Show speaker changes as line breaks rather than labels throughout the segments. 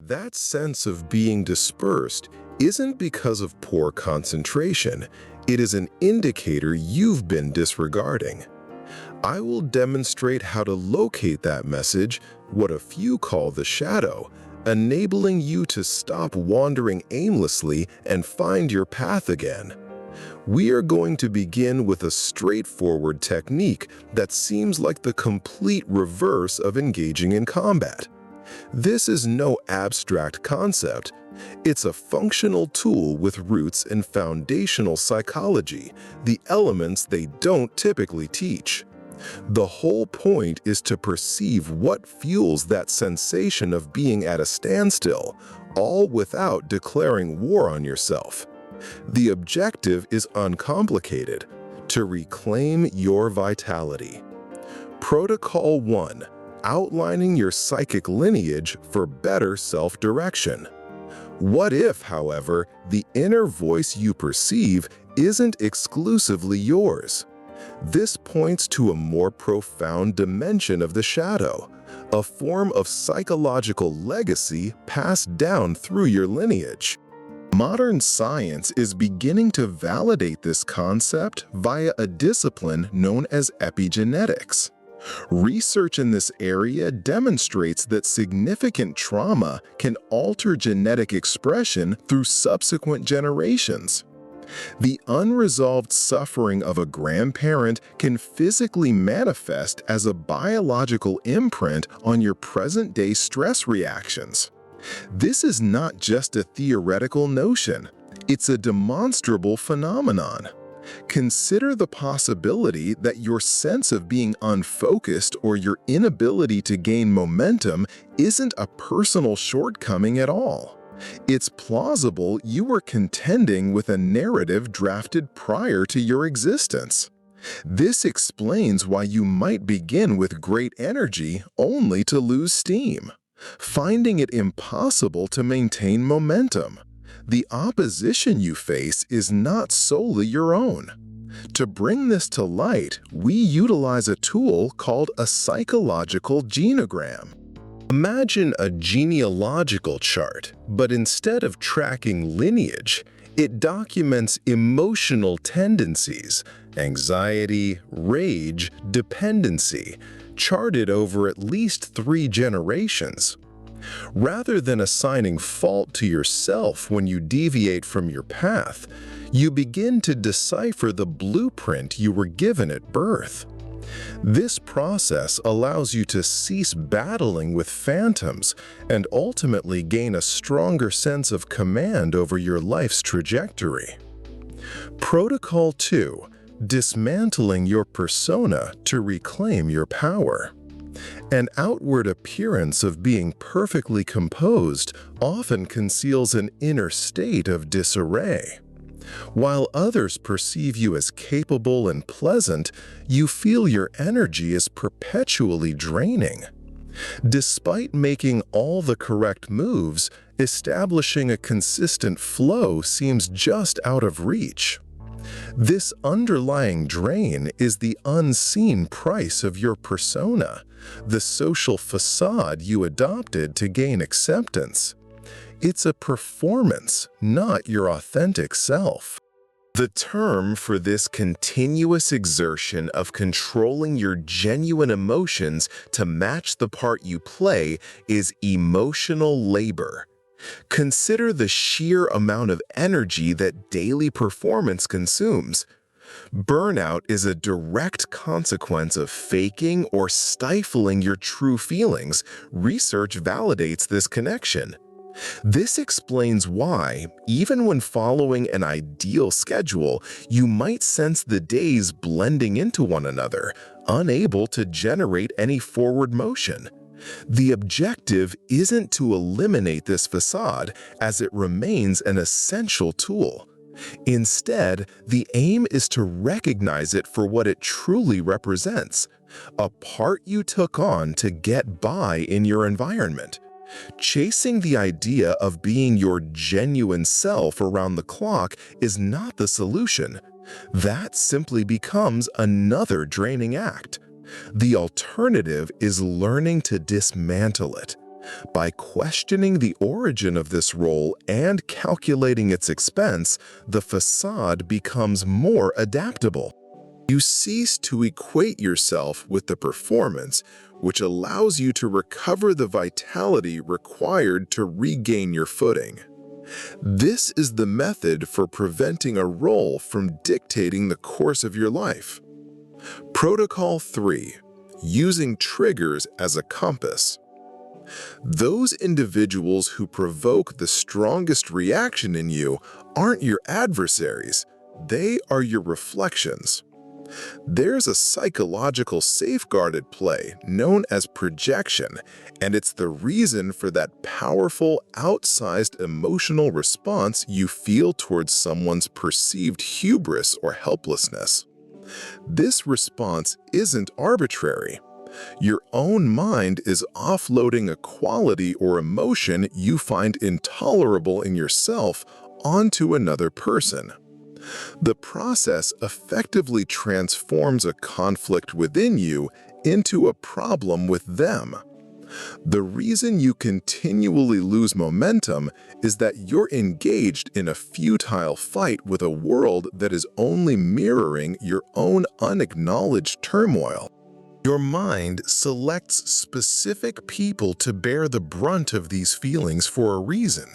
That sense of being dispersed isn't because of poor concentration. It is an indicator you've been disregarding. I will demonstrate how to locate that message, what a few call the shadow, enabling you to stop wandering aimlessly and find your path again. We are going to begin with a straightforward technique that seems like the complete reverse of engaging in combat. This is no abstract concept. It's a functional tool with roots in foundational psychology, the elements they don't typically teach. The whole point is to perceive what fuels that sensation of being at a standstill, all without declaring war on yourself. The objective is uncomplicated: to reclaim your vitality. Protocol 1. Outlining your psychic lineage for better self-direction. What if, however, the inner voice you perceive isn't exclusively yours? This points to a more profound dimension of the shadow, a form of psychological legacy passed down through your lineage. Modern science is beginning to validate this concept via a discipline known as epigenetics. Research in this area demonstrates that significant trauma can alter genetic expression through subsequent generations. The unresolved suffering of a grandparent can physically manifest as a biological imprint on your present-day stress reactions. This is not just a theoretical notion, it's a demonstrable phenomenon. Consider the possibility that your sense of being unfocused or your inability to gain momentum isn't a personal shortcoming at all. It's plausible you were contending with a narrative drafted prior to your existence. This explains why you might begin with great energy only to lose steam, finding it impossible to maintain momentum. The opposition you face is not solely your own. To bring this to light, we utilize a tool called a psychological genogram. Imagine a genealogical chart, but instead of tracking lineage, it documents emotional tendencies, anxiety, rage, dependency, charted over at least 3 generations. Rather than assigning fault to yourself when you deviate from your path, you begin to decipher the blueprint you were given at birth. This process allows you to cease battling with phantoms and ultimately gain a stronger sense of command over your life's trajectory. Protocol 2. Dismantling your persona to reclaim your power. An outward appearance of being perfectly composed often conceals an inner state of disarray. While others perceive you as capable and pleasant, you feel your energy is perpetually draining. Despite making all the correct moves, establishing a consistent flow seems just out of reach. This underlying drain is the unseen price of your persona, the social facade you adopted to gain acceptance. It's a performance, not your authentic self. The term for this continuous exertion of controlling your genuine emotions to match the part you play is emotional labor. Consider the sheer amount of energy that daily performance consumes. Burnout is a direct consequence of faking or stifling your true feelings. Research validates this connection. This explains why, even when following an ideal schedule, you might sense the days blending into one another, unable to generate any forward motion. The objective isn't to eliminate this facade, as it remains an essential tool. Instead, the aim is to recognize it for what it truly represents, a part you took on to get by in your environment. Chasing the idea of being your genuine self around the clock is not the solution. That simply becomes another draining act. The alternative is learning to dismantle it, By questioning the origin of this role and calculating its expense, the facade becomes more adaptable. You cease to equate yourself with the performance, which allows you to recover the vitality required to regain your footing. This is the method for preventing a role from dictating the course of your life. Protocol 3. Using triggers as a compass. Those individuals who provoke the strongest reaction in you aren't your adversaries, they are your reflections. There's a psychological safeguard at play known as projection, and it's the reason for that powerful, outsized emotional response you feel towards someone's perceived hubris or helplessness. This response isn't arbitrary. Your own mind is offloading a quality or emotion you find intolerable in yourself onto another person. The process effectively transforms a conflict within you into a problem with them. The reason you continually lose momentum is that you're engaged in a futile fight with a world that is only mirroring your own unacknowledged turmoil. Your mind selects specific people to bear the brunt of these feelings for a reason.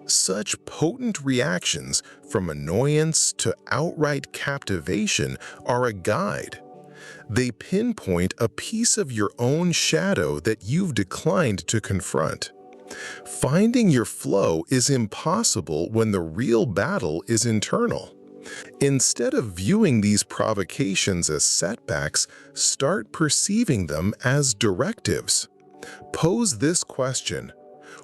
Such potent reactions, from annoyance to outright captivation, are a guide. They pinpoint a piece of your own shadow that you've declined to confront. Finding your flow is impossible when the real battle is internal. Instead of viewing these provocations as setbacks, start perceiving them as directives. Pose this question: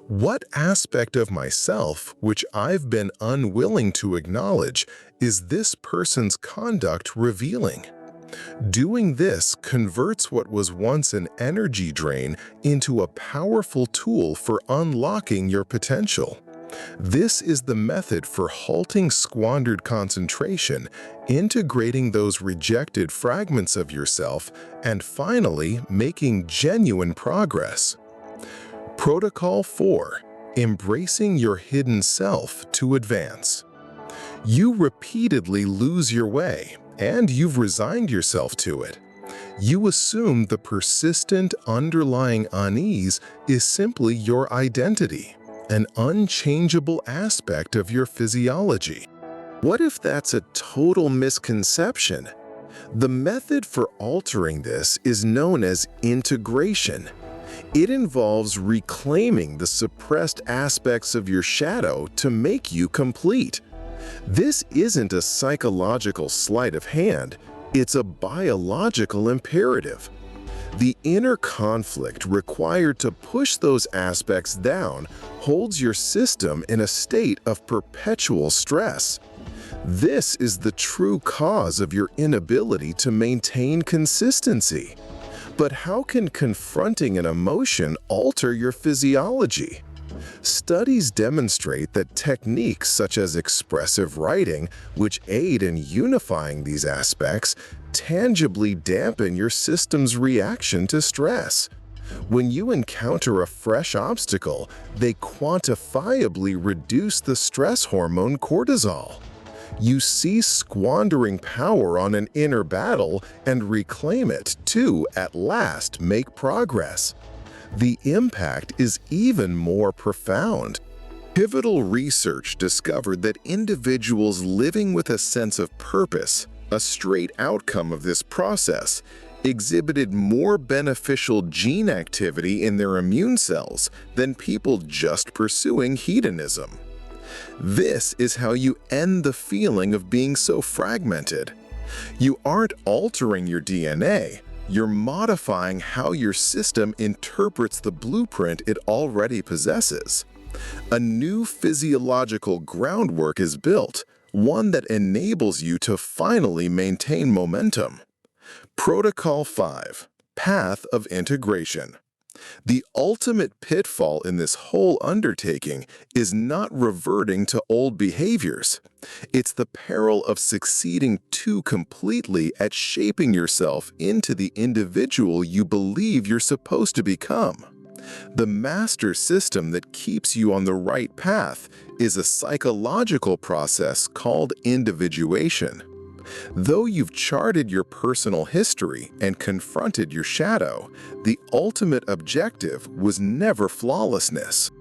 what aspect of myself, which I've been unwilling to acknowledge, is this person's conduct revealing? Doing this converts what was once an energy drain into a powerful tool for unlocking your potential. This is the method for halting squandered concentration, integrating those rejected fragments of yourself, and finally making genuine progress. Protocol 4. Embracing your hidden self to advance. You repeatedly lose your way, and you've resigned yourself to it. You assume the persistent underlying unease is simply your identity, an unchangeable aspect of your physiology. What if that's a total misconception? The method for altering this is known as integration. It involves reclaiming the suppressed aspects of your shadow to make you complete. This isn't a psychological sleight of hand, it's a biological imperative. The inner conflict required to push those aspects down holds your system in a state of perpetual stress. This is the true cause of your inability to maintain consistency. But how can confronting an emotion alter your physiology? Studies demonstrate that techniques such as expressive writing, which aid in unifying these aspects, tangibly dampen your system's reaction to stress. When you encounter a fresh obstacle, they quantifiably reduce the stress hormone cortisol. You cease squandering power on an inner battle and reclaim it to, at last, make progress. The impact is even more profound. Pivotal research discovered that individuals living with a sense of purpose, a straight outcome of this process, exhibited more beneficial gene activity in their immune cells than people just pursuing hedonism. This is how you end the feeling of being so fragmented. You aren't altering your DNA, you're modifying how your system interprets the blueprint it already possesses. A new physiological groundwork is built, one that enables you to finally maintain momentum. Protocol 5. Path of integration. The ultimate pitfall in this whole undertaking is not reverting to old behaviors. It's the peril of succeeding too completely at shaping yourself into the individual you believe you're supposed to become. The master system that keeps you on the right path is a psychological process called individuation. Though you've charted your personal history and confronted your shadow, the ultimate objective was never flawlessness.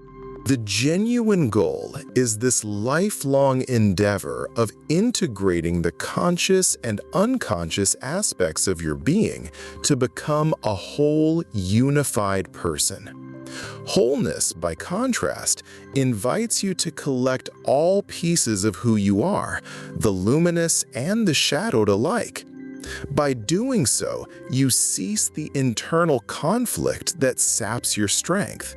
The genuine goal is this lifelong endeavor of integrating the conscious and unconscious aspects of your being to become a whole, unified person. Wholeness, by contrast, invites you to collect all pieces of who you are, the luminous and the shadowed alike. By doing so, you cease the internal conflict that saps your strength.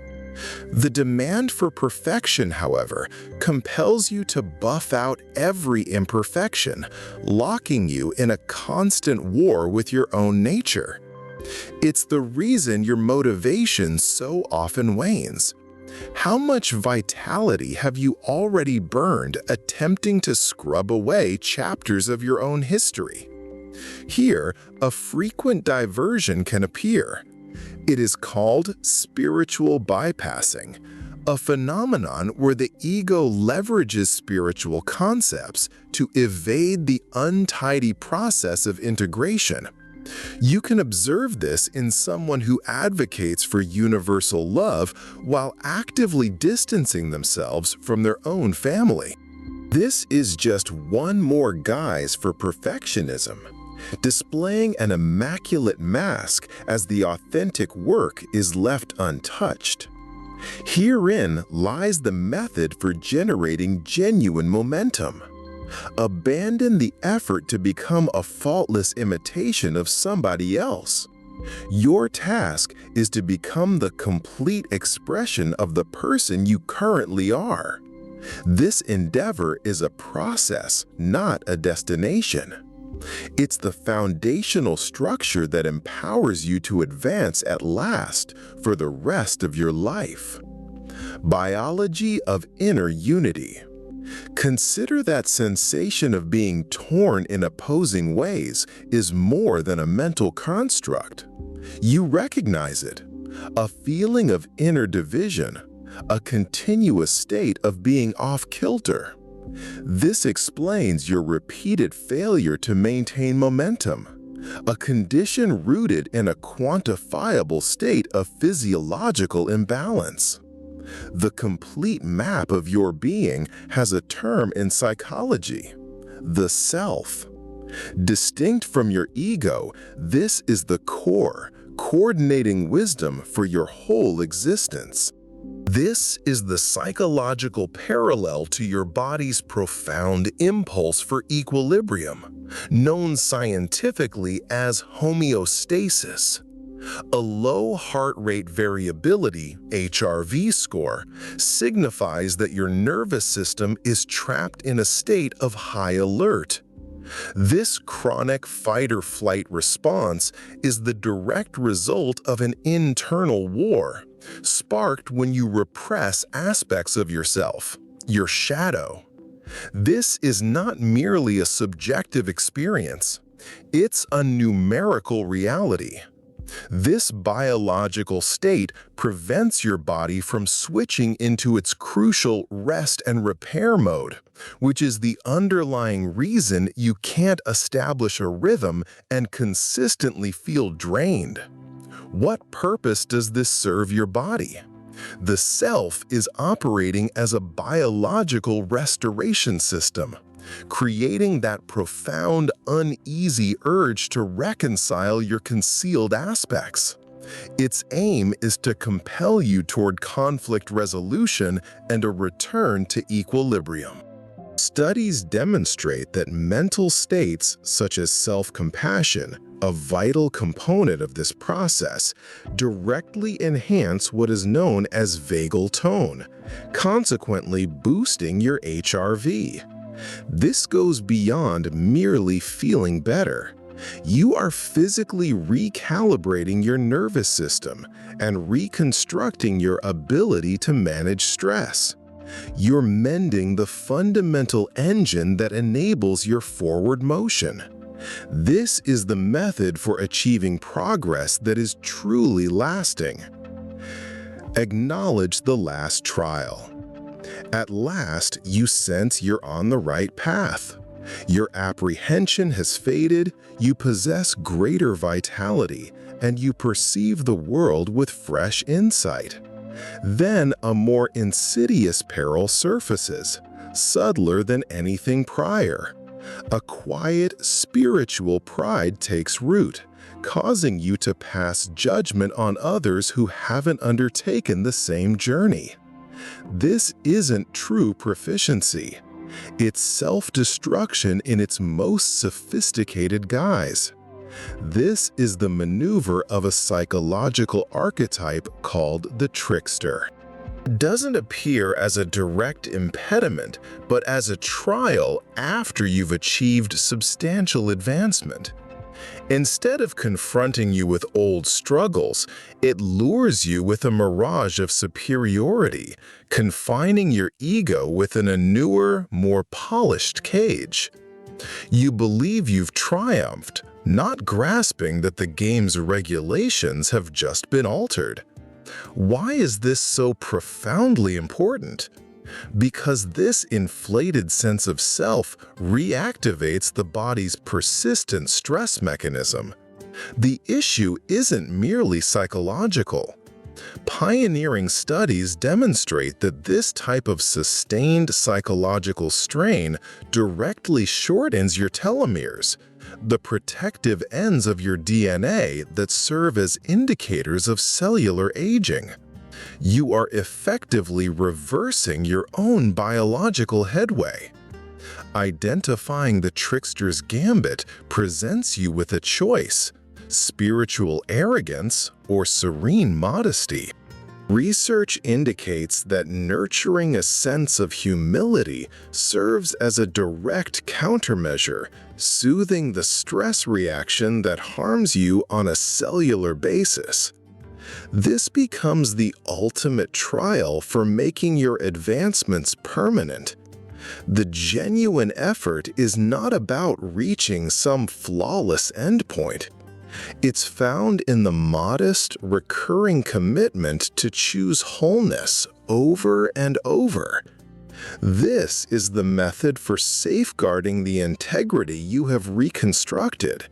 The demand for perfection, however, compels you to buff out every imperfection, locking you in a constant war with your own nature. It's the reason your motivation so often wanes. How much vitality have you already burned attempting to scrub away chapters of your own history? Here, a frequent diversion can appear. It is called spiritual bypassing, a phenomenon where the ego leverages spiritual concepts to evade the untidy process of integration. You can observe this in someone who advocates for universal love while actively distancing themselves from their own family. This is just one more guise for perfectionism, displaying an immaculate mask as the authentic work is left untouched. Herein lies the method for generating genuine momentum. Abandon the effort to become a faultless imitation of somebody else. Your task is to become the complete expression of the person you currently are. This endeavor is a process, not a destination. It's the foundational structure that empowers you to advance at last for the rest of your life. Biology of inner unity. Consider that sensation of being torn in opposing ways is more than a mental construct. You recognize it, a feeling of inner division, a continuous state of being off-kilter. This explains your repeated failure to maintain momentum, a condition rooted in a quantifiable state of physiological imbalance. The complete map of your being has a term in psychology: the self. Distinct from your ego, this is the core, coordinating wisdom for your whole existence. This is the psychological parallel to your body's profound impulse for equilibrium, known scientifically as homeostasis. A low heart rate variability, HRV score, signifies that your nervous system is trapped in a state of high alert. This chronic fight-or-flight response is the direct result of an internal war, sparked when you repress aspects of yourself, your shadow. This is not merely a subjective experience, it's a numerical reality. This biological state prevents your body from switching into its crucial rest and repair mode, which is the underlying reason you can't establish a rhythm and consistently feel drained. What purpose does this serve your body? The self is operating as a biological restoration system, creating that profound, uneasy urge to reconcile your concealed aspects. Its aim is to compel you toward conflict resolution and a return to equilibrium. Studies demonstrate that mental states such as self-compassion, a vital component of this process, directly enhance what is known as vagal tone, consequently boosting your HRV. This goes beyond merely feeling better. You are physically recalibrating your nervous system and reconstructing your ability to manage stress. You're mending the fundamental engine that enables your forward motion. This is the method for achieving progress that is truly lasting. Acknowledge the last trial. At last, you sense you're on the right path. Your apprehension has faded, you possess greater vitality, and you perceive the world with fresh insight. Then a more insidious peril surfaces, subtler than anything prior. A quiet, spiritual pride takes root, causing you to pass judgment on others who haven't undertaken the same journey. This isn't true proficiency. It's self-destruction in its most sophisticated guise. This is the maneuver of a psychological archetype called the trickster. It doesn't appear as a direct impediment, but as a trial after you've achieved substantial advancement. Instead of confronting you with old struggles, it lures you with a mirage of superiority, confining your ego within a newer, more polished cage. You believe you've triumphed, not grasping that the game's regulations have just been altered. Why is this so profoundly important? Because this inflated sense of self reactivates the body's persistent stress mechanism. The issue isn't merely psychological. Pioneering studies demonstrate that this type of sustained psychological strain directly shortens your telomeres, the protective ends of your DNA that serve as indicators of cellular aging. You are effectively reversing your own biological headway. Identifying the trickster's gambit presents you with a choice: spiritual arrogance or serene modesty. Research indicates that nurturing a sense of humility serves as a direct countermeasure, soothing the stress reaction that harms you on a cellular basis. This becomes the ultimate trial for making your advancements permanent. The genuine effort is not about reaching some flawless endpoint. It's found in the modest, recurring commitment to choose wholeness over and over. This is the method for safeguarding the integrity you have reconstructed,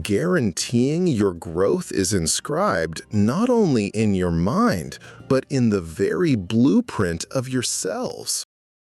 guaranteeing your growth is inscribed not only in your mind, but in the very blueprint of your cells.